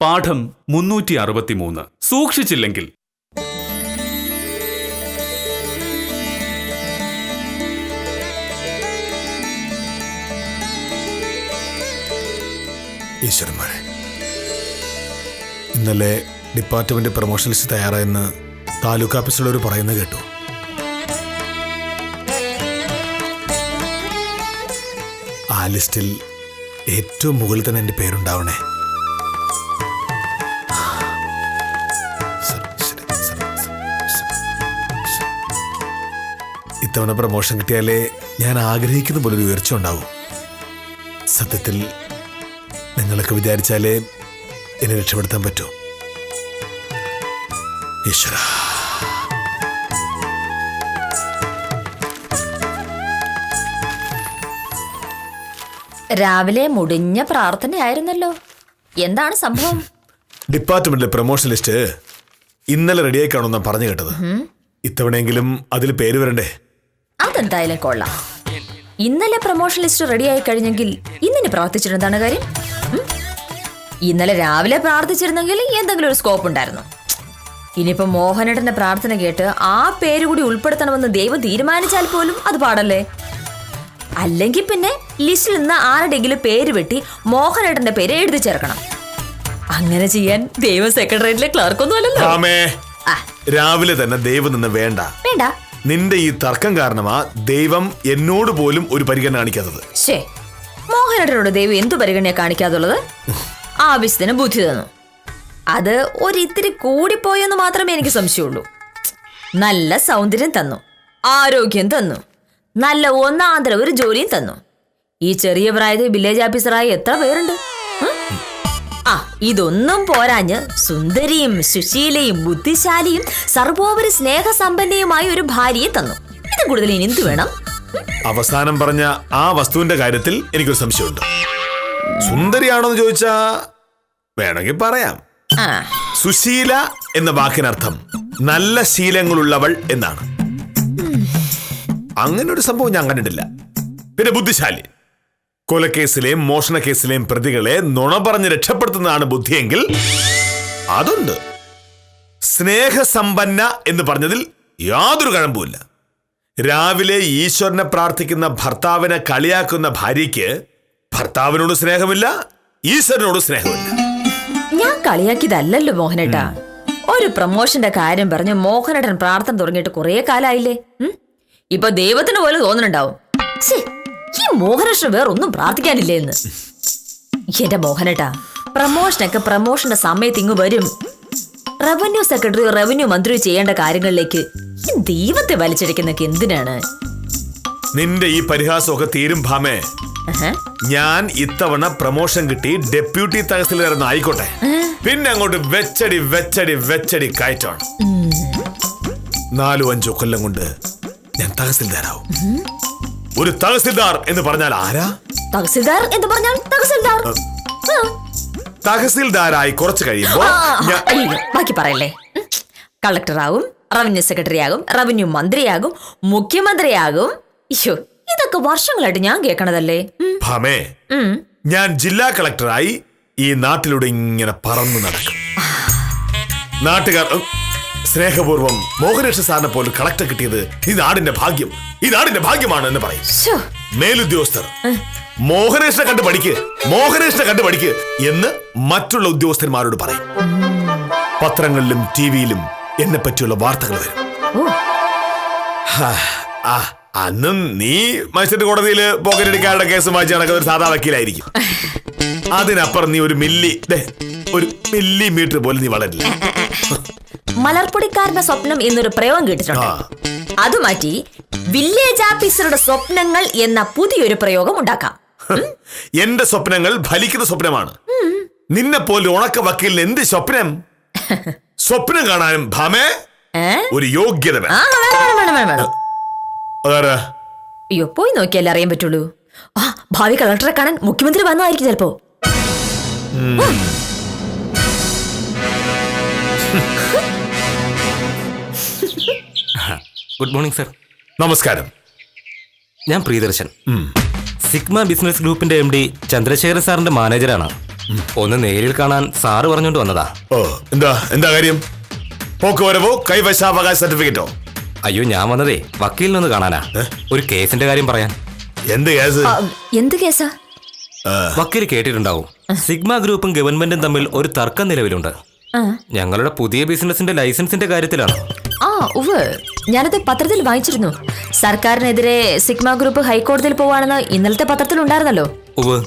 പാഠം 363 സൂക്ഷിച്ചില്ലെങ്കിൽ. ഈശ്വരന്മാരെ, ഇന്നലെ department promotion list തയ്യാറായെന്ന് taluk ഓഫീസിലുള്ളവർ പറയുന്നത് കേട്ടു. ആ ലിസ്റ്റിൽ ഏറ്റവും മുകളിൽ തന്നെ എൻ്റെ പേരുണ്ടാവണേ. ഇത്തവണ പ്രൊമോഷൻ കിട്ടിയാലേ ഞാൻ ആഗ്രഹിക്കുന്ന പോലെ ഒരു ഉയർച്ച ഉണ്ടാവും. സത്യത്തിൽ നിങ്ങളൊക്കെ വിചാരിച്ചാലേ എന്നെ രക്ഷപ്പെടുത്താൻ പറ്റൂ. ഈശ്വര, രാവിലെ മുടിഞ്ഞ പ്രാർത്ഥനയായിരുന്നല്ലോ. എന്താണ് സംഭവം? ഡിപ്പാർട്ട്മെന്റിലെ പ്രൊമോഷൻ ലിസ്റ്റ് ഇന്നലെ റെഡിയായി കാണുമെന്നാ പറഞ്ഞു കേട്ടത്. ഇത്തവണയെങ്കിലും അതിൽ പേര് വരണ്ടേ? അതെന്തായാലും കൊള്ളാം. ഇന്നലെ പ്രൊമോഷൻ ലിസ്റ്റ് റെഡിയായി കഴിഞ്ഞെങ്കിൽ ഇന്നിന് പ്രാർത്ഥിച്ചിരുന്നതാണ് കാര്യം. ഇന്നലെ രാവിലെ പ്രാർത്ഥിച്ചിരുന്നെങ്കിൽ എന്തെങ്കിലും ഒരു സ്കോപ്പ് ഉണ്ടായിരുന്നു. ഇനിയിപ്പോ മോഹനേട്ടന്റെ പ്രാർത്ഥന കേട്ട് ആ പേര് കൂടി ഉൾപ്പെടുത്തണമെന്ന് ദൈവം തീരുമാനിച്ചാൽ പോലും അത് പാടല്ലേ. അല്ലെങ്കിൽ പിന്നെ ലിസ്റ്റിൽ നിന്ന് ആരുടെയെങ്കിലും പേര് വെട്ടി മോഹനേട്ടന്റെ പേര് എഴുതി ചേർക്കണം. അങ്ങനെ ചെയ്യാൻ ദൈവം സെക്രട്ടേറിയറ്റിലെ ക്ലർക്കൊന്നും അല്ലല്ലോ. രാവിലെ തന്നെ ദൈവം നിന്ന് വേണ്ട. നിന്റെ ഈ തർക്കം കാരണമാ ദൈവം എന്നോട് പോലും ഒരു പരിഗണന കാണിക്കാത്തത്. മോഹനേട്ടനോട് ദൈവം എന്തു പരിഗണന കാണിക്കാതുള്ളത്? ആവശ്യത്തിന് ബുദ്ധി തന്നു. അത് ഒരിത്തിരി കൂടിപ്പോയെന്ന് മാത്രമേ എനിക്ക് സംശയമുള്ളൂ. നല്ല സൗന്ദര്യം തന്നു, ആരോഗ്യം തന്നു, നല്ല ഒന്നാന്തരം ഒരു ജോലിയും തന്നു. ഈ ചെറിയ പ്രായത്തിൽ വില്ലേജ് ഓഫീസറായി എത്ര പേരുണ്ട്? ഇതൊന്നും പോരാഞ്ഞ് സുന്ദരിയും സുശീലയും ബുദ്ധിശാലിയും സർവോപരി സ്നേഹസമ്പന്നയുമായ ഒരു ഭാര്യയെ തന്നു. ഇത് കൂടുതൽ ഇനി എന്ത് വേണം? അവസാനം പറഞ്ഞ ആ വസ്തുവിന്റെ കാര്യത്തിൽ എനിക്കൊരു സംശയമുണ്ട്. സുന്ദരിയാണോന്ന് ചോദിച്ചാ വേണമെങ്കിൽ പറയാം. സുശീല എന്ന വാക്കിനർത്ഥം നല്ല ശീലങ്ങളുള്ളവൾ എന്നാണ്. അങ്ങനെ ഒരു സംഭവം ഞാൻ കണ്ടിട്ടില്ല. പിന്നെ ബുദ്ധിശാലി, കൊലക്കേസിലെയും മോഷണ കേസിലെയും പ്രതികളെ നുണ പറഞ്ഞ് രക്ഷപ്പെടുത്തുന്നതാണ് ബുദ്ധിയെങ്കിൽ അതുണ്ട്. സ്നേഹസമ്പന്ന എന്ന് പറഞ്ഞതിൽ യാതൊരു കഴമ്പുമില്ല. രാവിലെ ഈശ്വരനെ പ്രാർത്ഥിക്കുന്ന ഭർത്താവിനെ കളിയാക്കുന്ന ഭാര്യയ്ക്ക് ഭർത്താവിനോട് സ്നേഹമില്ല, ഈശ്വരനോട് സ്നേഹമില്ല. ഞാൻ കളിയാക്കിയതല്ലല്ലോ മോഹനേട്ടാ. ഒരു പ്രൊമോഷന്റെ കാര്യം പറഞ്ഞ് മോഹനേട്ടൻ പ്രാർത്ഥന തുടങ്ങിയിട്ട് കുറെ കാലായില്ലേ. ഇപ്പൊ ദൈവത്തിന് പോലെ തോന്നുന്നുണ്ടാവും ഈ മോഹനേട്ടന് വേറൊന്നും പ്രാർത്ഥിക്കാനില്ലേ എന്ന്. എന്റെ മോഹനേട്ടാ, പ്രൊമോഷനൊക്കെ പ്രൊമോഷന്റെ സമയത്ത് ഇങ്ങ് വരും. റവന്യൂ സെക്രട്ടറിയോ റവന്യൂ മന്ത്രിയോ ചെയ്യേണ്ട കാര്യങ്ങളിലേക്ക് ദൈവത്തെ വലിച്ചടിക്കുന്നൊക്കെ എന്തിനാണ്? നിന്റെ ഈ പരിഹാസമൊക്കെ തീരും ഭാമേ. ഞാൻ ഇത്തവണ പ്രൊമോഷൻ കിട്ടി ഡെപ്യൂട്ടി തഹസിൽദാരെന്ന് ആയിക്കോട്ടെ, പിന്നെ അങ്ങോട്ട് വെച്ചടി വെച്ചടി വെച്ചടി കയറ്റാണ്. 4-5 കൊല്ലം കൊണ്ട് ഞാൻ തഹസിൽദാരാവും. ഒരു തഹസിൽദാർ എന്ന് പറഞ്ഞാൽ ആരാ? തഹസിൽദാർ എന്ന് പറഞ്ഞാൽ തഹസിൽദാർ. തഹസിൽദാരായി കുറച്ച് കഴിയുമ്പോ ബാക്കി പറയല്ലേ. കളക്ടറാകും, റവന്യൂ സെക്രട്ടറി ആകും, റവന്യൂ മന്ത്രിയാകും, മുഖ്യമന്ത്രിയാകും. ഇതൊക്കെ വർഷങ്ങളായിട്ട് ഞാൻ കേൾക്കണതല്ലേ. ഭാമേ, ഞാൻ ജില്ലാ കളക്ടറായി ഈ നാട്ടിലൂടെ ഇങ്ങനെ പറന്നു നടക്കും. നാട്ടുകാർ സ്നേഹപൂർവ്വം മോഹനേഷ സാറിനെ പോലും കളക്ടർ കിട്ടിയത് ഈ നാടിന്റെ ഭാഗ്യം, ഈ നാടിന്റെ ഭാഗ്യമാണ് എന്ന് പറയും. മേലുദ്യോഗസ്ഥർ മോഹനേഷിനെ കണ്ടു പഠിക്ക്, മോഹനേഷിനെ കണ്ടു പഠിക്ക് എന്ന് മറ്റുള്ള ഉദ്യോഗസ്ഥന്മാരോട് പറയും. പത്രങ്ങളിലും ടിവിയിലും എന്നെ പറ്റിയുള്ള വാർത്തകൾ വരും. അന്നും നീ മജിസ്ട്രേറ്റ് കോടതിയില് പോക്കറ്റടിക്കാരുടെ കേസ് വായിച്ച് നടക്കുന്ന ഒരു സാധാ വക്കീലായിരിക്കും. അതിനപ്പുറം നീ ഒരു മില്ലിമീറ്റർ പോലും നീ വളരില്ല. മലർപ്പൊടിക്കാരന്റെ സ്വപ്നം എന്നൊരു പ്രയോഗം കേട്ടിട്ടുണ്ട്. അത് മാറ്റി വില്ലേജ് ഓഫീസറുടെ സ്വപ്നങ്ങൾ എന്ന പുതിയൊരു പ്രയോഗം ഉണ്ടാക്കാം. എന്റെ സ്വപ്നങ്ങൾ ഫലിക്കുന്ന സ്വപ്നമാണ്. നിന്നെ പോലെ ഉണക്ക വക്കീലിന് എന്ത് സ്വപ്നം? സ്വപ്നം കാണാനും ഭാമേ ഒരു യോഗ്യത വേണം. അയ്യോ, പോയി നോക്കിയാലേ അറിയാൻ പറ്റുള്ളൂ. ഭാവി കളക്ടറെ കാണാൻ മുഖ്യമന്ത്രി വന്നതായിരിക്കും ചിലപ്പോ. Good morning sir. നമസ്കാരം. ഞാൻ പ്രിയദർശൻ. സിഗ്മ ബിസിനസ് ഗ്രൂപ്പിന്റെ MD ചന്ദ്രശേഖര സാറിന്റെ മാനേജറാണ്. ഒന്ന് നേരിൽ കാണാൻ സാറ് പറഞ്ഞുകൊണ്ട് വന്നതാ. ഓ, എന്താ കാര്യം? പോക്കുവരവോ കൈവശാവകാശ സർട്ടിഫിക്കറ്റോ? അയ്യോ, ഞാൻ വന്നതേ വക്കീലിനൊന്ന് കാണാനാ. ഒരു കേസിന്റെ കാര്യം പറയാൻ. എന്ത് കേസ്? എന്ത് കേസാ? വക്കീൽ കേട്ടിട്ടുണ്ടാവും, സിഗ്മ ഗ്രൂപ്പും ഗവൺമെന്റും തമ്മിൽ ഒരു തർക്കം നിലവിലുണ്ട്. ഞങ്ങളുടെ പുതിയ ബിസിനസിന്റെ ലൈസൻസിന്റെ കാര്യത്തിലാണ്. ഉവ്വ്, ഞാനത് പത്രത്തിൽ വായിച്ചിരുന്നു. സർക്കാരിനെതിരെ സിഗ്മ ഗ്രൂപ്പ് ഹൈക്കോടതിയിൽ പോവാണെന്ന് ഇന്നലത്തെ പത്രത്തിൽ ഉണ്ടായിരുന്നല്ലോ. ഉവ്വ്,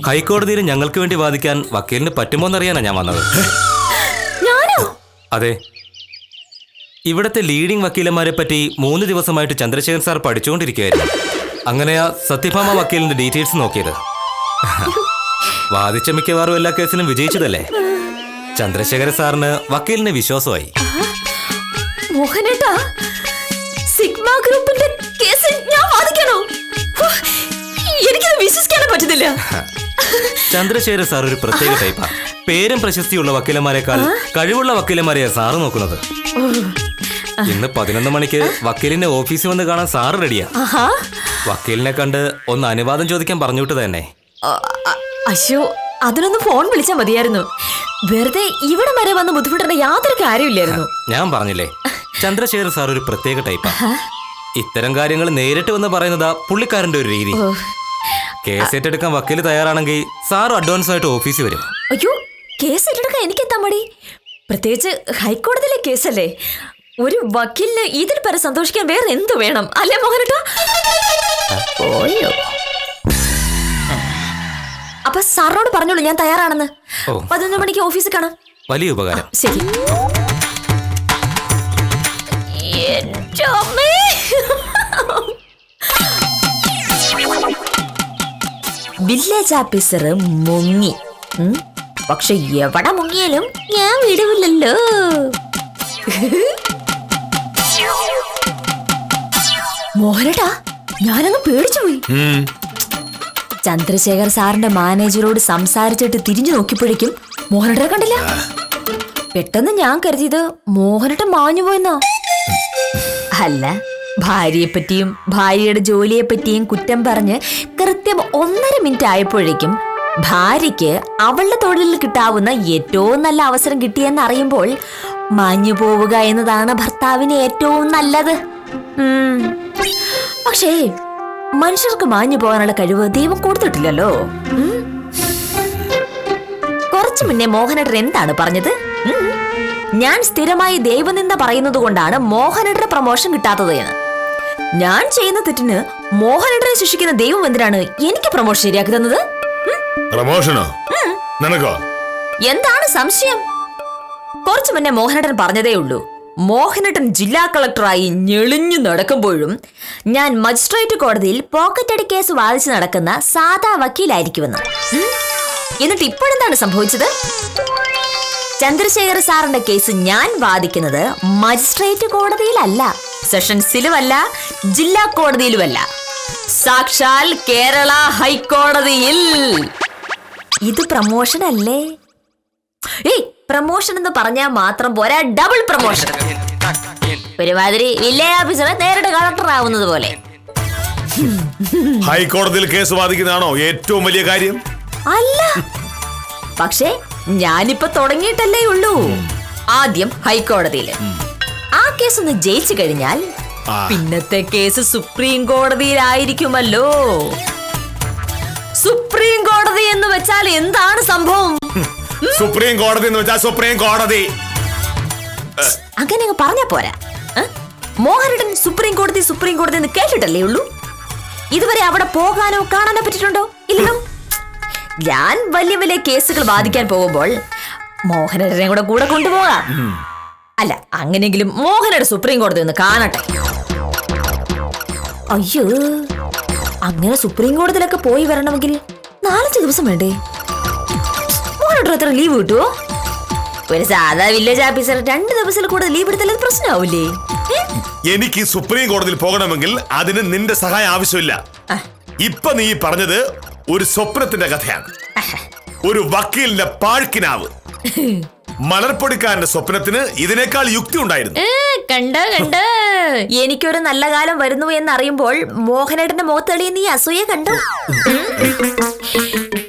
ഹൈക്കോടതിയിൽ ഞങ്ങൾക്ക് വേണ്ടി വാദിക്കാൻ വക്കീലിന് പറ്റുമോന്നറിയാനാ ഞാൻ വന്നത്. ഞാനോ? അതെ, ഇവിടത്തെ ലീഡിംഗ് വക്കീലന്മാരെ പറ്റി 3 ദിവസമായിട്ട് ചന്ദ്രശേഖരൻ സാർ പഠിച്ചുകൊണ്ടിരിക്കുകയായിരുന്നു. അങ്ങനെയാ സത്യഭാമ വക്കീലിന്റെ ഡീറ്റെയിൽസ് നോക്കിയത്. വാദിച്ച മിക്കവാറും എല്ലാ കേസിലും വിജയിച്ചതല്ലേ. ചന്ദ്രശേഖര സാറിന് വക്കീലിനെ വിശ്വാസമായി. മോഹനേട്ടാ, സിഗ്മ ഗ്രൂപ്പിന്റെ കേസ് ഞാൻ വാദിക്കണോ? എനിക്കത് വിശ്വസിക്കാനേ പറ്റുന്നില്ല. ചന്ദ്രശേഖര സാർ ഒരു പ്രത്യേക ടൈപ്പാ. പേരും പ്രശസ്തിയുള്ള വക്കീലന്മാരെക്കാൾ കഴിവുള്ള വക്കീലന്മാരെയാ സാറ് നോക്കുന്നത്. ഇന്ന് 11 മണിക്ക് വക്കീലിന്റെ ഓഫീസിൽ വന്ന് കാണാൻ സാറ് റെഡിയാ. വക്കീലിനെ കണ്ട് ഒന്ന് അനുവാദം ചോദിക്കാൻ പറഞ്ഞുവിട്ട് തന്നെ. അയ്യോ, അതിനൊന്ന് ഫോൺ വിളിച്ചാൽ മതിയായിരുന്നു. വെറുതെ ഇവിടെ വരെ വന്ന് ബുദ്ധിമുട്ടേണ്ട യാതൊരു കാര്യമില്ലായിരുന്നു. ഞാൻ പറഞ്ഞില്ലേ, ചന്ദ്രശേഖർ സാർ ഒരു പ്രത്യേക ടൈപ്പാ. ഇത്തരം കാര്യങ്ങൾ നേരിട്ട് വന്ന് പറയുന്നതാ പുള്ളിക്കാരന്റെ ഒരു രീതി. കേസ് ഏറ്റെടുക്കാൻ വക്കീൽ തയ്യാറാണെങ്കിൽ സാറും അഡ്വാൻസ് ആയിട്ട് ഓഫീസിൽ വരും. അയ്യോ, കേസ് ഏറ്റെടുക്കാൻ എനിക്കെന്താ മടി? പ്രത്യേകിച്ച് ഹൈക്കോടതിയിലെ കേസല്ലേ. ഒരു വക്കീലിന് ഇതിൽ പരം സന്തോഷിക്കാൻ വേറെ എന്ത് വേണം, അല്ലേ മോഹനേട്ടാ? അപ്പൊ സാറിനോട് പറഞ്ഞോളൂ ഞാൻ തയ്യാറാണെന്ന്. 11 മണിക്ക് ഓഫീസിൽ കാണാം. വലിയ ഉപകാരം. ശരി. വില്ലേജ് ഓഫീസർ മുങ്ങി. പക്ഷെ എവിടെ മുങ്ങിയാലും ഞാൻ വിടുവില്ലല്ലോ. മോഹനേട്ടാ, ഞാനങ്ങ് പേടിച്ചുപോയി. ചന്ദ്രശേഖർ സാറിന്റെ മാനേജരോട് സംസാരിച്ചിട്ട് തിരിഞ്ഞു നോക്കിയപ്പോഴേക്കും മോഹനേട്ടനെ കണ്ടില്ല. പെട്ടെന്ന് ഞാൻ കരുതിയത് മോഹനേട്ടൻ മാഞ്ഞുപോയെന്നോ. അല്ല, ഭാര്യയെ പറ്റിയും ഭാര്യയുടെ ജോലിയെ പറ്റിയും കുറ്റം പറഞ്ഞ് കൃത്യം 1.5 മിനിറ്റ് ആയപ്പോഴേക്കും ഭാര്യയ്ക്ക് അവളുടെ തൊഴിലിൽ കിട്ടാവുന്ന ഏറ്റവും നല്ല അവസരം കിട്ടിയെന്ന് അറിയുമ്പോൾ മാഞ്ഞു പോവുക എന്നതാണ് ഭർത്താവിന് ഏറ്റവും നല്ലത്. പക്ഷേ മനുഷ്യർക്ക് മാഞ്ഞു പോകാനുള്ള കഴിവ് ദൈവം കൊടുത്തിട്ടില്ലല്ലോ. കുറച്ചു മുന്നേ മോഹനേട്ടൻ എന്താണ് പറഞ്ഞത്? ഞാൻ സ്ഥിരമായി ദൈവനിന്ദ പറയുന്നത് കൊണ്ടാണ് മോഹനേട്ടന് പ്രമോഷൻ കിട്ടാത്തത് എന്ന്. ഞാൻ ചെയ്യുന്ന തെറ്റിന് മോഹനേട്ടനെ ശിക്ഷിക്കുന്ന ദൈവം എന്തിനാണ് എനിക്ക് പ്രമോഷൻ ശരിയാക്കി തന്നത്? പ്രമോഷനോ? നിനക്കോ? എന്താണ് സംശയം? കുറച്ചു മുന്നേ മോഹനേട്ടൻ പറഞ്ഞതേ ഉള്ളൂ, മോഹനേട്ടൻ ജില്ലാ കളക്ടറായി ഞെളിഞ്ഞു നടക്കുമ്പോഴും ഞാൻ മജിസ്ട്രേറ്റ് കോടതിയിൽ പോക്കറ്റടി കേസ് വാദിച്ചു നടക്കുന്ന സാധാ വക്കീലായിരിക്കുമെന്ന്. എന്നിട്ട് ഇപ്പോഴെന്താണ് സംഭവിച്ചത്? ചന്ദ്രശേഖര സാറിന്റെ കേസ് ഞാൻ വാദിക്കുന്നത് മജിസ്ട്രേറ്റ് കോടതിയിലല്ല, സെഷൻസിലുമല്ല, ജില്ലാ കോടതിയിലുമല്ല, സാക്ഷാൽ കേരള ഹൈക്കോടതിയിൽ. ഇത് പ്രമോഷൻ അല്ലേ? ഏയ്, പ്രമോഷൻ എന്ന് പറഞ്ഞാൽ മാത്രം പോരാ, ഡബിൾ പ്രമോഷൻ. ഒരുമാതിരി വില്ലേജ് ഓഫീസറെ നേരിട്ട് കളക്ടർ ആവുന്നത് പോലെ. ഹൈക്കോടതിയിൽ കേസ് വാദിക്കുന്നതാണോ ഏറ്റവും വലിയ കാര്യം? അല്ല, പക്ഷേ ഞാനിപ്പോ തുടങ്ങിയിട്ടല്ലേ ഉള്ളൂ. ആദ്യം ഹൈക്കോടതിയില്. ആ കേസ് ഒന്ന് ജയിച്ചു കഴിഞ്ഞാൽ പിന്നത്തെ കേസ് സുപ്രീം കോടതിയിലായിരിക്കുമല്ലോ. സുപ്രീം കോടതി എന്ന് വെച്ചാൽ എന്താണ് സംഭവം? സുപ്രീം കോടതി എന്ന് വെച്ചാൽ സുപ്രീം കോടതി. അങ്ങനെ അങ്ങ് പറഞ്ഞാ പോരാ. മോഹനേട്ടൻ സുപ്രീം കോടതി എന്ന് കേട്ടിട്ടല്ലേ ഉള്ളൂ. ഇതുവരെ അവിടെ പോകാനോ കാണാനോ പറ്റിയിട്ടുണ്ടോ? ഇല്ലല്ലോ. ഞാൻ വലിയ വലിയ കേസുകൾ വാദിക്കാൻ പോകുമ്പോൾ മോഹനേട്ടനെ കൂടെ കൊണ്ടുപോകാം. അല്ല, അങ്ങനെയെങ്കിലും മോഹനയുടെ സുപ്രീം കോടതി ഒന്ന് കാണട്ടെ. അയ്യോ, അങ്ങനെ സുപ്രീം കോടതിയിലൊക്കെ പോയി വരണമെങ്കിൽ 4-5 ദിവസം വേണ്ടേ? മോഹനേട്ടൻ എത്ര ലീവ് കിട്ടുമോ? ഒരു സാധാ വില്ലേജ് ഓഫീസർ 2 ദിവസത്തിൽ കൂടുതൽ ലീവ് എടുത്താൽ അത് പ്രശ്നമാവില്ലേ? എനിക്ക് സുപ്രീം കോടതിയിൽ പോകണമെങ്കിൽ അതിന് നിന്റെ സഹായം ആവശ്യമില്ല. ഇപ്പൊ നീ പറഞ്ഞത് ഒരു സ്വപ്നത്തിന്റെ കഥയാണ്, ഒരു വക്കീലിന്റെ പാഴ്ക്കിനാവ്. മലർപ്പൊടിക്കാരന്റെ സ്വപ്നത്തിന് ഇതിനേക്കാൾ യുക്തി ഉണ്ടായിരുന്നു. കണ്ട എനിക്കൊരു നല്ല കാലം വരുന്നു എന്നറിയുമ്പോൾ മോഹനേട്ടന്റെ മുഖത്തെളിയ നീ അസൂയ കണ്ടു.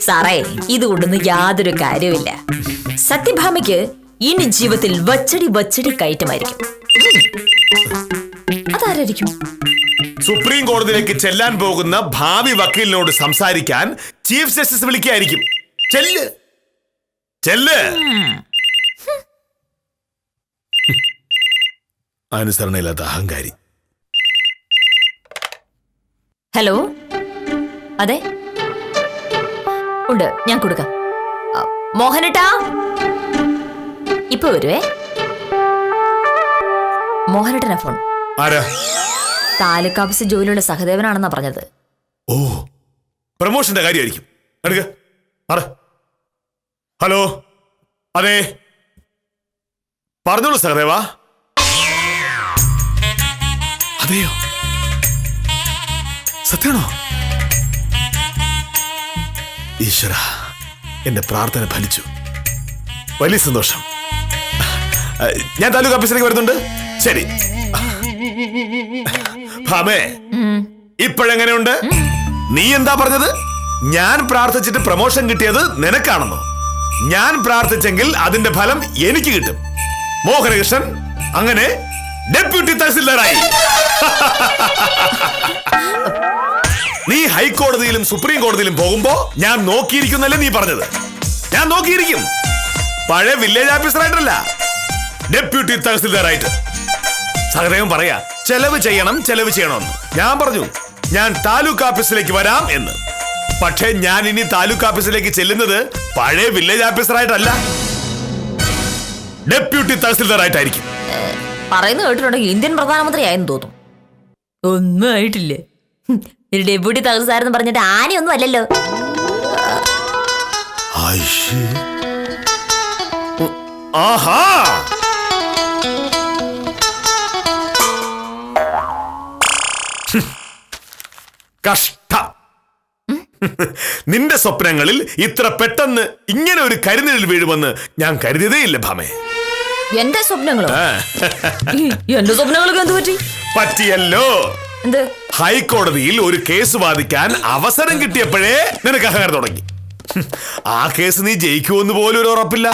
സാറേ, ഇതുകൊണ്ടൊന്നും യാതൊരു കാര്യമില്ല. സത്യഭാമയ്ക്ക് ഇനി ജീവിതത്തിൽ വച്ചടി കയറ്റമായിരിക്കും. അതാരായിരിക്കും? സുപ്രീം കോടതിയിലേക്ക് ചെല്ലാൻ പോകുന്ന ഭാവി വക്കീലിനോട് സംസാരിക്കാൻ ചീഫ് ജസ്റ്റിസ് വിളിക്കായിരിക്കും. ചെല്ല് ചെല്ല്. അനുസരണയില്ലാത്ത അഹങ്കാരി. ഹലോ, അതെ ഉണ്ട്, ഞാൻ കൊടുക്കാം. മോഹനേട്ടാ ഇപ്പൊ വരുവേ. മോഹനേട്ടനാ ഫോൺ. ആരാ? താലൂക്ക് ഓഫീസ് ജോലിയുള്ള സഹദേവനാണെന്നാ പറഞ്ഞത്. ഓ, പ്രമോഷന്റെ കാര്യമായിരിക്കും. എടുക്ക. ഹലോ, അതെ പറഞ്ഞോളൂ സഹദേവാ. അതെയോ? സത്യമാണോ? ഈശ്വര, എന്റെ പ്രാർത്ഥന ഫലിച്ചു. വലിയ സന്തോഷം. ഞാൻ താലൂക്ക് ഓഫീസിലേക്ക് വരുന്നുണ്ട്. ശരി. ഭാമേ, ഇപ്പോഴെങ്ങനെയുണ്ട്? നീ എന്താ പറഞ്ഞത്? ഞാൻ പ്രാർത്ഥിച്ചിട്ട് പ്രമോഷൻ കിട്ടിയത് നിനക്കാണെന്നോ? ഞാൻ പ്രാർത്ഥിച്ചെങ്കിൽ അതിന്റെ ഫലം എനിക്ക് കിട്ടും. മോഹനകൃഷ്ണൻ അങ്ങനെ ഡെപ്യൂട്ടി തഹസിൽദാറായി. നീ ഹൈക്കോടതിയിലും സുപ്രീം കോടതിയിലും പോകുമ്പോ ഞാൻ നോക്കിയിരിക്കുന്നല്ലേ നീ പറഞ്ഞത്? ഞാൻ നോക്കിയിരിക്കും. പഴയ വില്ലേജ് ഓഫീസറായിട്ടല്ല, ഡെപ്യൂട്ടി തഹസിൽദാറായിട്ട്. സഹദേവൻ പറയാ ചെലവ് ചെയ്യണമെന്ന്. ഞാൻ പറഞ്ഞു ഞാൻ താലൂക്ക് ഓഫീസിലേക്ക് വരാം എന്ന്. പക്ഷേ ഞാൻ ഇനി താലൂക്ക് ഓഫീസിലേക്ക് ചെല്ലുന്നത് പഴയ വില്ലേജ് ഓഫീസറായിട്ടല്ല, ഡെപ്യൂട്ടി തഹസിൽദാറായിട്ടായിരിക്കും. പറയുന്നത് കേട്ടിട്ടുണ്ടെങ്കിൽ ഇന്ത്യൻ പ്രധാനമന്ത്രി ആയെന്ന് തോന്നും. ഒന്നും ആയിട്ടില്ലേ. ഡെപ്യൂട്ടി തഹസിൽദാരെന്ന് പറഞ്ഞിട്ട് ആനയൊന്നും അല്ലല്ലോ. ആഹാ, കഷ്ടം. നിന്റെ സ്വപ്നങ്ങളിൽ ഇത്ര പെട്ടെന്ന് ഇങ്ങനെ ഒരു കരിനിഴൽ വീഴുമെന്ന് ഞാൻ കരുതിയതേയില്ല ഭാമേ. എന്റെ സ്വപ്നങ്ങളോ? എന്റെ സ്വപ്നങ്ങൾക്ക് എന്ത് പറ്റി? പറ്റിയല്ലോ. എന്ത്? ഹൈക്കോടതിയിൽ ഒരു കേസ് വാദിക്കാൻ അവസരം കിട്ടിയപ്പോഴേ നിനക്ക് അഹങ്കാരം തുടങ്ങി. ആ കേസ് നീ ജയിക്കുമെന്ന് പോലും ഒരു ഉറപ്പില്ല.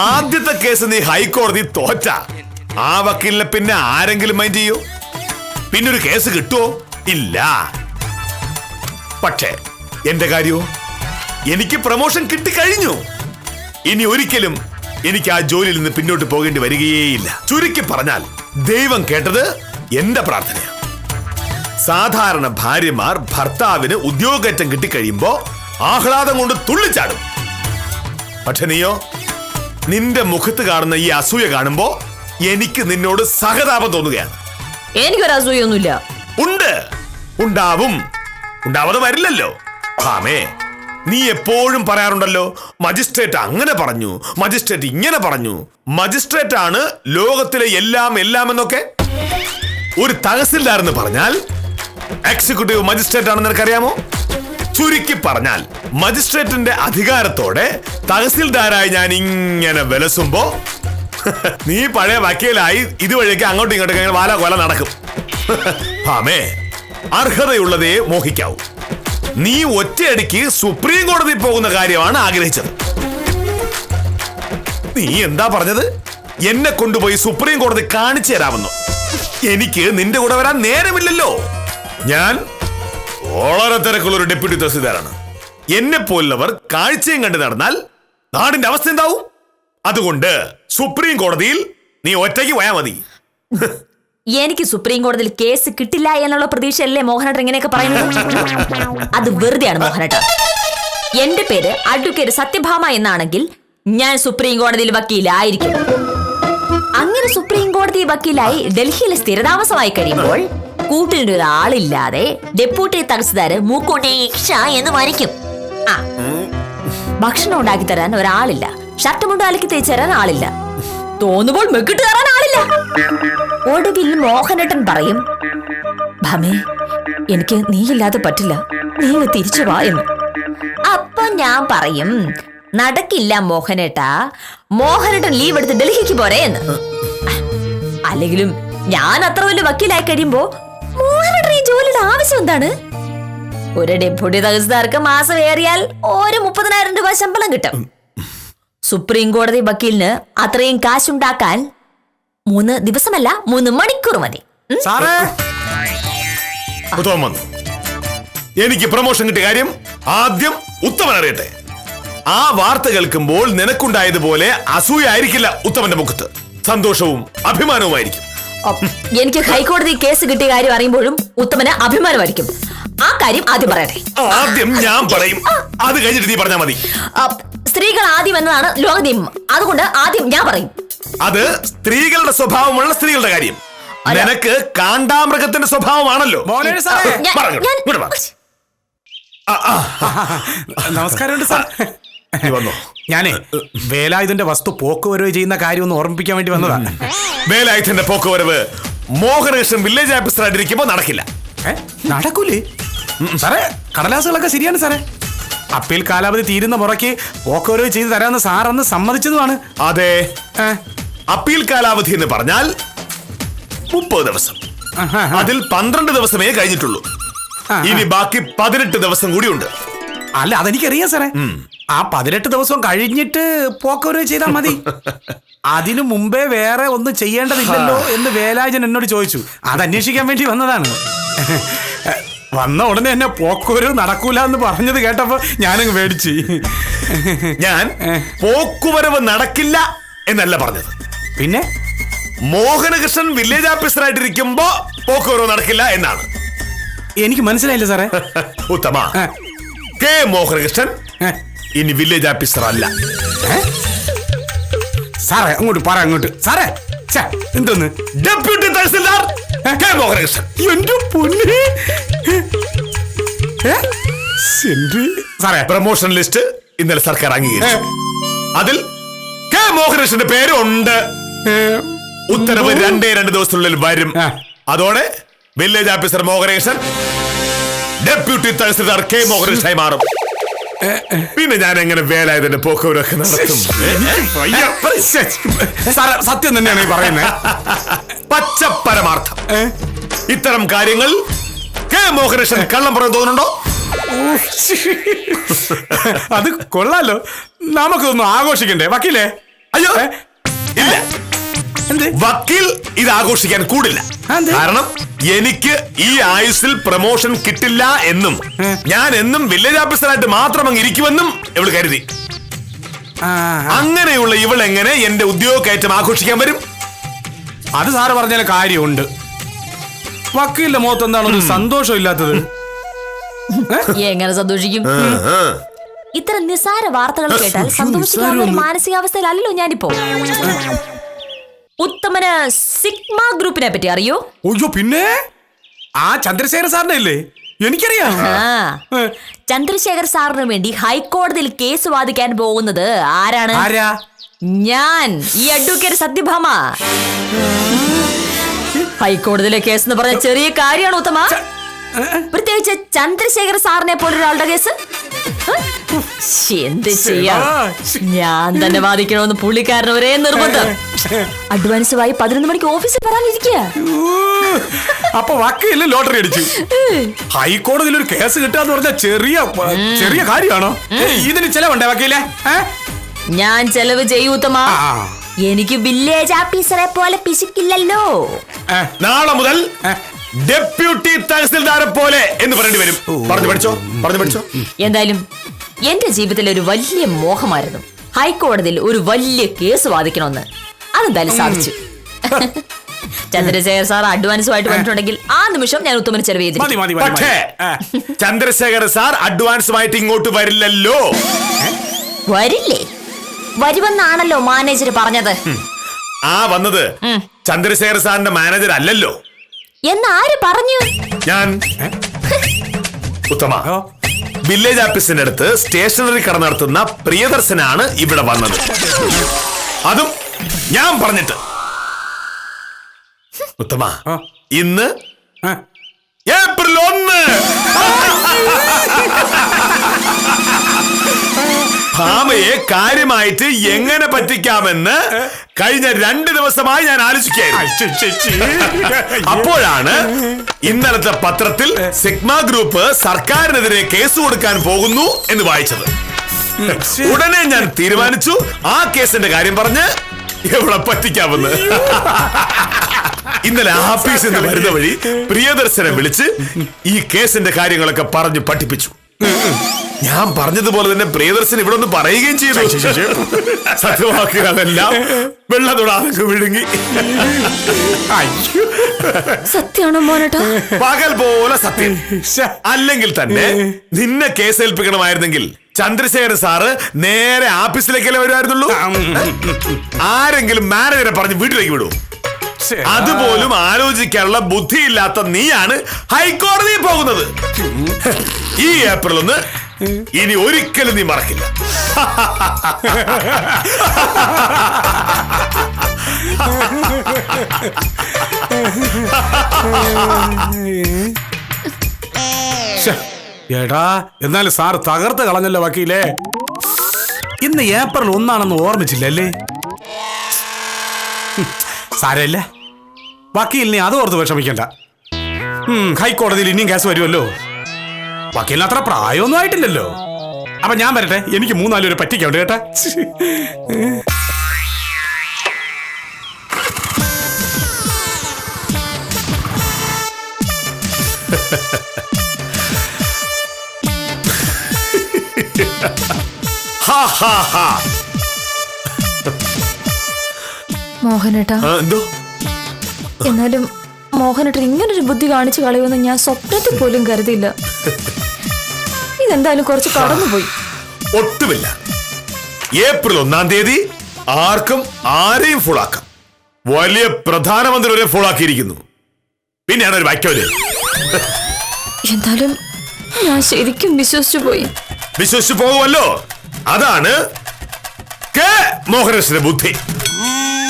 ആദ്യത്തെ കേസ് നീ ഹൈക്കോടതി തോറ്റ. ആ വക്കീലിനെ പിന്നെ ആരെങ്കിലും മൈൻഡ് ചെയ്യൂ? പിന്നൊരു കേസ് കിട്ടുമോ? ഇല്ല. പക്ഷേ എന്റെ കാര്യമോ? എനിക്ക് പ്രമോഷൻ കിട്ടിക്കഴിഞ്ഞു. ഇനി ഒരിക്കലും എനിക്ക് ആ ജോലിയിൽ നിന്ന് പിന്നോട്ട് പോകേണ്ടി വരികയേയില്ല. ചുരുക്കി പറഞ്ഞാൽ ദൈവം കേട്ടത് എന്റെ പ്രാർത്ഥനയാണ്. സാധാരണ ഭാര്യമാർ ഭർത്താവിന് ഉദ്യോഗേറ്റം കിട്ടിക്കഴിയുമ്പോ ആഹ്ലാദം കൊണ്ട് തുള്ളിച്ചാടും. പക്ഷെ നീയോ? നിന്റെ മുഖത്ത് കാണുന്ന ഈ അസൂയ കാണുമ്പോ എനിക്ക് നിന്നോട് സഹതാപം തോന്നുകയാണ്. എനിക്കൊരു അസൂയൊന്നുമില്ല. ഉണ്ട്, ഉണ്ടാവും. ഉണ്ടാവാതെ വരില്ലല്ലോ. ആമേ, നീ എപ്പോഴും പറയാറുണ്ടല്ലോ മജിസ്ട്രേറ്റ് അങ്ങനെ പറഞ്ഞു, മജിസ്ട്രേറ്റ് ഇങ്ങനെ പറഞ്ഞു. മജിസ്ട്രേറ്റ് ആണ് ലോകത്തിലെ എല്ലാം എന്നൊക്കെ. ഒരു തഹസിൽദാർ എന്ന് പറഞ്ഞാൽ എക്സിക്യൂട്ടീവ് മജിസ്ട്രേറ്റ് ആണെന്ന് നിനക്കറിയാമോ? ചുരുക്കി പറഞ്ഞാൽ മജിസ്ട്രേറ്റിന്റെ അധികാരത്തോടെ തഹസിൽദാരായി ഞാൻ ഇങ്ങനെ വിലസുമ്പോ നീ പഴയ വക്കീലായി ഇതുവഴിയൊക്കെ അങ്ങോട്ടും ഇങ്ങോട്ടും വാല കൊല നടക്കും. ഭാമേ, അർഹതയുള്ളതേ മോഹിക്കാവൂ. നീ ഒറ്റയടിക്ക് സുപ്രീം കോടതി പോകുന്ന കാര്യമാണ് ആഗ്രഹിച്ചത്. നീ എന്താ പറഞ്ഞത്? എന്നെ കൊണ്ടുപോയി സുപ്രീം കോടതി കാണിച്ചു തരാമെന്നോ? എനിക്ക് നിന്റെ കൂടെ വരാൻ നേരമില്ലല്ലോ. ഞാൻ വളരെ തിരക്കുള്ള ഒരു ഡെപ്യൂട്ടി തഹസിൽദാറാണ്. എന്നെ പോലുള്ളവർ കാഴ്ചയും കണ്ടു നടന്നാൽ നാടിന്റെ അവസ്ഥ എന്താവും? അതുകൊണ്ട് സുപ്രീം കോടതിയിൽ നീ ഒറ്റയ്ക്ക് പോയാ മതി. എനിക്ക് സുപ്രീം കോടതിയിൽ കേസ് കിട്ടില്ല എന്നുള്ള പ്രതീക്ഷയല്ലേ മോഹനേട്ടൻ ഇങ്ങനെയൊക്കെ പറയുന്നത്? അത് വെറുതെയാണ് മോഹനേട്ടൻ. എന്റെ പേര് അഡ്വക്കേറ്റ് സത്യഭാമ എന്നാണെങ്കിൽ ഞാൻ സുപ്രീം കോടതിയിൽ വക്കീലായിരിക്കും. അങ്ങനെ സുപ്രീം കോടതി വക്കീലായി ഡൽഹിയിൽ സ്ഥിരതാമസമായി കഴിയുമ്പോൾ കൂട്ടിൻ്റെ ഒരാളില്ലാതെ ഡെപ്യൂട്ടി തഹസിൽദാര് മൂക്കോണ്ടേക്ഷ എന്ന് വരയ്ക്കും. ഭക്ഷണം ഉണ്ടാക്കി തരാൻ ഒരാളില്ല, ഷർട്ട് മുണ്ട് അലക്കി തേച്ച് തരാൻ ആളില്ല, തോന്നുമ്പോൾ മെക്കിട്ട് കയറാൻ ആളില്ല. ഒടുവിൽ മോഹനേട്ടൻ പറയും, ഭാമേ എനിക്ക് നീയില്ലാതെ പറ്റില്ല, നീ തിരിച്ചു വാ എന്ന്. അപ്പൊ ഞാൻ പറയും, നടക്കില്ല മോഹനേട്ടാ. മോഹനേട്ടൻ ലീവ് എടുത്ത് ഡൽഹിക്ക് പോരേ എന്ന്. അല്ലെങ്കിലും ഞാൻ അത്ര വലിയ വക്കീലായി കഴിയുമ്പോ മോഹനേട്ടൻ ഈ ജോലിയുടെ ആവശ്യം എന്താണ്? ഒരു ഡെപ്യൂട്ടി തഹസിൽദാർക്ക് മാസം ഏറിയാൽ ഒരു 30,000 രൂപ ശമ്പളം കിട്ടും. സുപ്രീം കോടതി വക്കീലിന് അത്രയും കാശുണ്ടാക്കാൻ 3 ദിവസമല്ല 3 മണിക്കൂർ മതി. ഉത്തമൻ വന്നു. എനിക്ക് പ്രൊമോഷൻ കിട്ടിയ കാര്യം ആദ്യം ഉത്തമൻ അറിയട്ടെ. ആ വാർത്ത കേൾക്കുമ്പോൾ നിനക്കുണ്ടായതുപോലെ അസൂയായിരിക്കില്ല ഉത്തമന്റെ മുഖത്ത്, സന്തോഷവും അഭിമാനവുമായിരിക്കും. എനിക്ക് ഹൈക്കോടതി കേസ് കിട്ടിയ കാര്യം അറിയുമ്പോഴും ഉത്തമന് അഭിമാനമായിരിക്കും. ആ കാര്യം ആദ്യം പറയട്ടെ. ആദ്യം ഞാൻ പറയും, അത് കഴിഞ്ഞിട്ട് നീ പറഞ്ഞാൽ മതി. സ്ത്രീകൾ ആദ്യം എന്നതാണ് ലോക നിയമം, അതുകൊണ്ട് ആദ്യം ഞാൻ പറയും. അത് സ്ത്രീകളുടെ സ്വഭാവമുള്ള സ്ത്രീകളുടെ കാര്യം. നിനക്ക് കാണ്ടാമൃഗത്തിന്റെ സ്വഭാവമാണല്ലോ. നമസ്കാരമുണ്ട് സാർ. വന്നോ? ഞാനേ വേലായുധന്റെ വസ്തു പോക്കുവരവ് ചെയ്യുന്ന കാര്യം ഒന്ന് ഓർമ്മിപ്പിക്കാൻ വേണ്ടി വന്നതാണ്. വേലായുധന്റെ പോക്കുവരവ് മോഹനകൃഷ്ണൻ വില്ലേജ് ഓഫീസറായിട്ടിരിക്കുമ്പോ നടക്കില്ല. നടക്കൂലേ സാറേ? കടലാസുകളൊക്കെ ശരിയാണ് സാറേ. അപ്പീൽ കാലാവധി തീരുന്ന മുറയ്ക്ക് പോക്കുവരവ് ചെയ്ത് തരാമെന്ന് സാർ അന്ന് സമ്മതിച്ചതുമാണ്. അതെ, അപ്പീൽ കാലാവധി എന്ന് പറഞ്ഞാൽ 30 ദിവസം. അതിൽ 12 ദിവസമേ കഴിഞ്ഞിട്ടുള്ളൂ. ഇനി ബാക്കി 18 ദിവസം കൂടിയുണ്ട്. അല്ല, അതെനിക്കറിയാം സാറേ. ആ 18 ദിവസം കഴിഞ്ഞിട്ട് പോക്കുവരവ് ചെയ്താൽ മതി. അതിനു മുമ്പേ വേറെ ഒന്നും ചെയ്യേണ്ടതില്ലല്ലോ എന്ന് വേലായുധൻ എന്നോട് ചോദിച്ചു. അത് അന്വേഷിക്കാൻ വേണ്ടി വന്നതാണ്. വന്ന ഉടനെ എന്നെ പോക്കുവരവ് നടക്കൂല എന്ന് പറഞ്ഞത് കേട്ടപ്പോ ഞാനങ്ങ് പേടിച്ചു. ഞാൻ പോക്കുവരവ് നടക്കില്ല എന്നല്ല പറഞ്ഞത്. പിന്നെ മോഹനകൃഷ്ണൻ വില്ലേജ് ഓഫീസറായിട്ടിരിക്കുമ്പോ പോക്കുവരവ് നടക്കില്ല എന്നാണ്. എനിക്ക് മനസ്സിലായില്ല സാറേ. ഉത്തമ, കെ മോഹനകൃഷ്ണൻ ഇനി വില്ലേജ് ഓഫീസർ അല്ല. സാറേ അങ്ങോട്ട് പറ, അങ്ങോട്ട് സാറേ. എന്തോന്ന്? Deputy tahsildar K Mohanakrishnan. എന്റെ പൊന്നേ സാറേ, പ്രൊമോഷൻ ലിസ്റ്റ് ഇന്നലെ സർക്കാർ അംഗീകരിച്ചു. അതിൽ കെ മോഹനകൃഷ്ണന്റെ പേരുണ്ട്. ഉത്തരവ് 2 ദിവസത്തിനുള്ളിൽ വരും. അതോടെ village officer Mohanakrishnan deputy tahsildar K മോഹനകൃഷ്ണനായി മാറും. പിന്നെ ഞാൻ എങ്ങനെ വേലായുധന്റെ പോക്കുവരവൊക്കെ നടത്തും? സത്യം തന്നെയാണ് ഈ പറയുന്നത്. പച്ച പരമാർത്ഥം. ഇത്തരം കാര്യങ്ങൾ കെ മോഹനകൃഷ്ണൻ കള്ളം പറയാൻ തോന്നുന്നുണ്ടോ? അത് കൊള്ളാലോ. നമുക്കൊന്നും ആഘോഷിക്കണ്ടേ വക്കീലേ? അയ്യോ ഇല്ല, വക്കീൽ ഇത് ആഘോഷിക്കാൻ കൂടില്ല. കാരണം എനിക്ക് ഈ ആയുസിൽ പ്രൊമോഷൻ കിട്ടില്ല എന്നും ഞാൻ എന്നും വില്ലേജ് ഓഫീസറായിട്ട് മാത്രം അങ്ങ് ഇരിക്കുമെന്നും ഇവള് കരുതി. അങ്ങനെയുള്ള ഇവൾ എങ്ങനെ എന്റെ ഉദ്യോഗ കയറ്റം ആഘോഷിക്കാൻ വരും? അത് സാറ് പറഞ്ഞാൽ കാര്യമുണ്ട്. വക്കീലിന്റെ മുഖത്ത് എന്താണ് സന്തോഷം ഇല്ലാത്തത്? എങ്ങനെ സന്തോഷിക്കും? ഇത്തരം നിസ്സാര വാർത്തകൾ കേട്ടാൽ സന്തോഷിക്കാവുന്ന ഒരു മാനസികാവസ്ഥയിലല്ലോ ഞാനിപ്പോ. ഉത്തമന് സിഗ്മ ഗ്രൂപ്പിനെ പറ്റി അറിയോ? അയ്യോ പിന്നെ, ആ ചന്ദ്രശേഖർ സാറിനെ അല്ലേ? എനിക്കറിയാം. ചന്ദ്രശേഖർ സാറിന് വേണ്ടി ഹൈക്കോടതിയിൽ കേസ് വാദിക്കാൻ പോകുന്നത് ആരാണ്? ഞാൻ, ഈ അഡ്വക്കേറ്റ് സത്യഭാമ. ഹൈക്കോടതിയിലെ കേസ് എന്ന് പറഞ്ഞ ചെറിയ കാര്യമാണ് ഉത്തമ. പ്രത്യേകിച്ച് ചന്ദ്രശേഖർ സാറിനെ പോലൊരാളുടെ കേസ്. എന്ത് ചെയ്യാ, ഞാൻ തന്നെ വാദിക്കണമെന്ന് പുള്ളിക്കാരൻ ഒരേ നിർബന്ധം. അഡ്വാൻസുമായി 11 മണിക്ക് ഓഫീസിൽ വരാനിരിക്കുക. അപ്പൊ വക്കീല് ലോട്ടറി അടിച്ചു. ഹൈക്കോടതിയിൽ ഒരു കേസ് കിട്ടാന്ന് പറഞ്ഞ ചെറിയ കാര്യമാണോ? ഇതിന് ചെലവുണ്ടേ വക്കീലെ? ഞാൻ ചെലവ് ചെയ്യൂത്തമാ. എനിക്ക് വില്ലേജ് ഓഫീസറെ പോലെ പിശുക്കില്ലല്ലോ. നാളെ മുതൽ ഡെപ്യൂട്ടി തഹസിൽദാരെ പോലെ എന്ന് പറയേണ്ടി വരും. പറഞ്ഞു പഠിച്ചോ. എന്തായാലും എന്റെ ജീവിതത്തിലെ ഒരു വലിയ മോഹമായിരുന്നു ഹൈക്കോടതിയിൽ ഒരു വലിയ കേസ് വാദിക്കണമെന്ന്. അതെന്തായാലും സാധിച്ചു. ചന്ദ്രശേഖർ സാർ അഡ്വാൻസുമായിട്ട് വന്നിട്ടുണ്ടെങ്കിൽ ആ നിമിഷം ഞാൻ ഉത്തമന് ചെലവ് ചെയ്തിരിക്കും. പക്ഷേ ചന്ദ്രശേഖർ സാർ അഡ്വാൻസുമായിട്ട് ഇങ്ങോട്ട് വരില്ലല്ലോ. വരില്ലേ? വരുമെന്നാണല്ലോ മാനേജർ പറഞ്ഞത്. ആ വന്നത് ചന്ദ്രശേഖർ സാറിന്റെ മാനേജർ അല്ലല്ലോ. എന്നാര് പറഞ്ഞു? ഞാൻ. ഉത്തമ, വില്ലേജ് ഓഫീസിന്റെ അടുത്ത് സ്റ്റേഷനറി കട നടത്തുന്ന പ്രിയദർശനാണ് ഇവിടെ വന്നത്. അതും ഞാൻ പറഞ്ഞിട്ട്. ഉത്തമ, ഇന്ന് ഏപ്രിൽ 1. ഭാമ ഭാമയെ കാര്യമായിട്ട് എങ്ങനെ പറ്റിക്കാമെന്ന് കഴിഞ്ഞ 2 ദിവസമായി ഞാൻ ആലോചിക്കുകയായിരുന്നു. അപ്പോഴാണ് ഇന്നലത്തെ പത്രത്തിൽ സിഗ്മ ഗ്രൂപ്പ് സർക്കാരിനെതിരെ കേസ് കൊടുക്കാൻ പോകുന്നു എന്ന് വായിച്ചത്. ഉടനെ ഞാൻ തീരുമാനിച്ചു ആ കേസിന്റെ കാര്യം പറഞ്ഞ് എവിടെ പറ്റിക്കാമെന്ന്. ഇന്നലെ ആഫീസിൽ നിന്ന് വരുന്ന വഴി പ്രിയദർശനെ വിളിച്ച് ഈ കേസിന്റെ കാര്യങ്ങളൊക്കെ പറഞ്ഞു പഠിപ്പിച്ചു. ഞാൻ പറഞ്ഞതുപോലെ തന്നെ പ്രിയദർശൻ ഇവിടെ ഒന്ന് പറയുകയും ചെയ്തു. സത്യവാക്കുകളെല്ലാം വെള്ളതൊടാതെ വിഴുങ്ങി. സത്യമാണോ മോനേട്ടാ? പകൽ പോലെ സത്യം. അല്ലെങ്കിൽ തന്നെ നിന്നെ കേസേൽപ്പിക്കണമായിരുന്നെങ്കിൽ ചന്ദ്രശേഖരൻ സാറ് നേരെ ആഫീസിലേക്കല്ലേ വരുമായിരുന്നുള്ളൂ. ആരെങ്കിലും മാനേജറെ പറഞ്ഞ് വീട്ടിലേക്ക് വിടൂ. അതുപോലും ആലോചിക്കാനുള്ള ബുദ്ധിയില്ലാത്ത നീയാണ് ഹൈക്കോടതിയിൽ പോകുന്നത്. ഈ ഏപ്രിൽ 1 ഇനി ഒരിക്കലും നീ മറക്കില്ല. എടാ, എന്നാലും സാർ തകർത്ത് കളഞ്ഞല്ലോ വക്കീലേ. ഇന്ന് ഏപ്രിൽ 1 ഓർമ്മിച്ചില്ലല്ലേ? സാരമില്ല, വക്കീലിനെ അത് ഓർത്ത് വിഷമിക്കണ്ട. ഹൈക്കോടതിയിൽ ഇനിയും കേസ് വരുമല്ലോ. വക്കീലിന് അത്ര പ്രായമൊന്നും ആയിട്ടില്ലല്ലോ. അപ്പൊ ഞാൻ വരട്ടെ, എനിക്ക് 3-4 പേര് പറ്റിക്കണ്ട് കേട്ടാ. മോഹനേട്ടാ, എന്തോ എന്നാലും മോഹനേട്ടൻ ഇങ്ങനൊരു ബുദ്ധി കാണിച്ചു കളയുമെന്ന് ഞാൻ സ്വപ്നത്തിൽ പോലും കരുതിയില്ല. ഇതെന്തായാലും കുറച്ച് കടന്നുപോയി. ഒട്ടുമില്ല. ഏപ്രിൽ 1 തീയതി ആർക്കും ആരെയും ഫുള്ളാക്കാം. വലിയ പ്രധാനമന്ത്രി വരെ ഫുള്ളാക്കിയിരിക്കുന്നു. പിന്നെയാണ് ഒരു വാക്യവര്. എന്തായാലും ഞാൻ ശരിക്കും വിശ്വസിച്ചു പോയി. വിശ്വസിച്ചു പോകുമല്ലോ. അതാണ് കെ മോഹനകൃഷ്ണന്റെ ബുദ്ധി.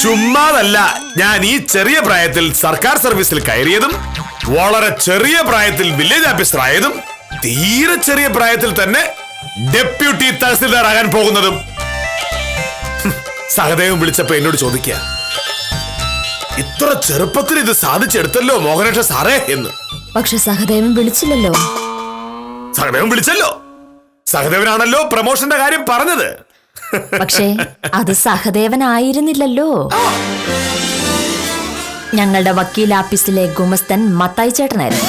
ചുമ്മാതല്ല ഞാൻ ഈ ചെറിയ പ്രായത്തിൽ സർക്കാർ സർവീസിൽ കയറിയതും, വളരെ ചെറിയ പ്രായത്തിൽ വില്ലേജ് ഓഫീസർ ആയതും, തീരെ ചെറിയ പ്രായത്തിൽ തന്നെ ഡെപ്യൂട്ടി തഹസിൽദാർ ആകാൻ പോകുന്നതും. സഹദേവൻ വിളിച്ചപ്പോ എന്നോട് ചോദിക്കുക, ഇത്ര ചെറുപ്പത്തിൽ ഇത് സാധിച്ചെടുത്തല്ലോ മോഹനകൃഷ്ണ സാറേ എന്ന്. പക്ഷെ സഹദേവൻ വിളിച്ചില്ലല്ലോ. സഹദേവൻ വിളിച്ചല്ലോ. സഹദേവനാണല്ലോ പ്രമോഷന്റെ കാര്യം പറഞ്ഞത്. പക്ഷേ അത് സഹദേവനായിരുന്നില്ലല്ലോ. ഞങ്ങളുടെ വക്കീൽ ആഫീസിലെ ഗുമസ്തൻ മത്തായി ചേട്ടനായിരുന്നു.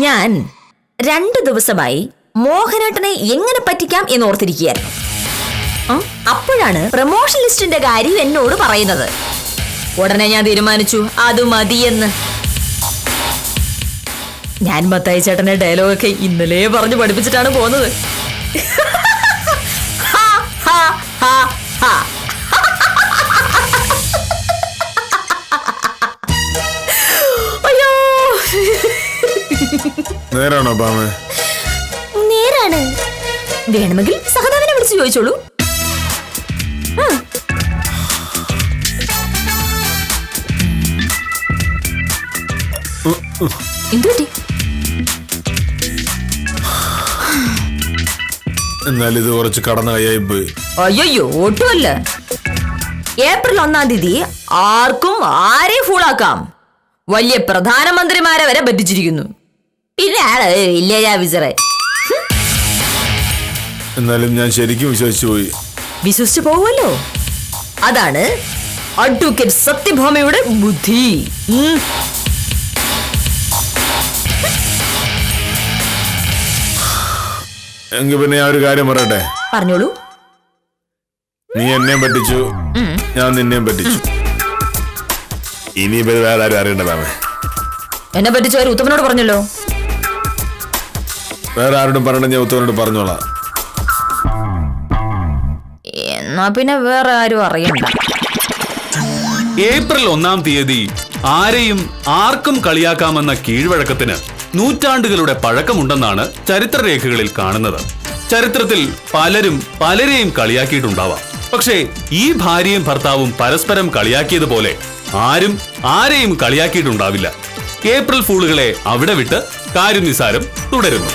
ഞാൻ 2 ദിവസമായി മോഹനേട്ടനെ എങ്ങനെ പറ്റിക്കാം എന്ന് ഓർത്തിരിക്കുകയായിരുന്നു. അപ്പോഴാണ് പ്രമോഷൻ ലിസ്റ്റിന്റെ കാര്യം എന്നോട് പറയുന്നത്. ഉടനെ ഞാൻ തീരുമാനിച്ചു അത് മതിയെന്ന്. ഞാൻ മത്തായി ചേട്ടന്റെ ഡയലോഗൊക്കെ ഇന്നലെ പറഞ്ഞു പഠിപ്പിച്ചിട്ടാണ് പോകുന്നത്. അയ്യോ, നേരാണോ ബാമ? നേരാണ്. വേണമെങ്കിൽ സഹദേവനെ വിളിച്ച് ചോദിച്ചോളൂ. എന്തുപറ്റി? എന്നാൽ ഇത് കുറച്ച് കടന്ന കൈയായി പോയി. അയ്യോ, ഒട്ടുമല്ല. ഏപ്രിൽ 1 തീയതി ആർക്കും ആരെയും ഫൂളാക്കാം. വലിയ പ്രധാനമന്ത്രിമാരെ വരെ പറ്റിച്ചിരിക്കുന്നു. പിന്നെ വില്ലേജ് ഓഫീസറെ. എന്നാലും ഞാൻ ശരിക്കും വിശ്വസിച്ചു പോയി. വിശ്വസിച്ചു പോവുമല്ലോ. അതാണ് അഡ്വക്കേറ്റ് സത്യഭാമയുടെ ബുദ്ധി. എങ്കിൽ പിന്നെ ഞാൻ ഒരു കാര്യം പറയട്ടെ? പറഞ്ഞോളൂ. നീ എന്നെയും പറ്റിച്ചു, ഞാൻ നിന്നെയും പറ്റിച്ചു. ഇനി വേറെ ആരും അറിയണ്ടതാമേ. എന്നെ പറ്റിച്ചവർ ഉത്തമനോട് പറഞ്ഞല്ലോ. വേറെ ആരോടും പറയണ്ട, ഞാൻ ഉത്തമനോട് പറഞ്ഞോളാം. എന്നാ പിന്നെ വേറെ ആരും അറിയണ്ട. ഏപ്രിൽ 1 തീയതി ആരെയും ആർക്കും കളിയാക്കാമെന്ന കീഴ്വഴക്കത്തിന് നൂറ്റാണ്ടുകളുടെ പഴക്കമുണ്ടെന്നാണ് ചരിത്രരേഖകളിൽ കാണുന്നത്. ചരിത്രത്തിൽ പലരും പലരെയും കളിയാക്കിയിട്ടുണ്ടാവാം. പക്ഷേ ഈ ഭാര്യയും ഭർത്താവും പരസ്പരം കളിയാക്കിയതുപോലെ ആരും ആരെയും കളിയാക്കിയിട്ടുണ്ടാവില്ല. ഏപ്രിൽ ഫൂളുകളെ അവിടെ വിട്ട് കാര്യം നിസാരം തുടരുന്നു.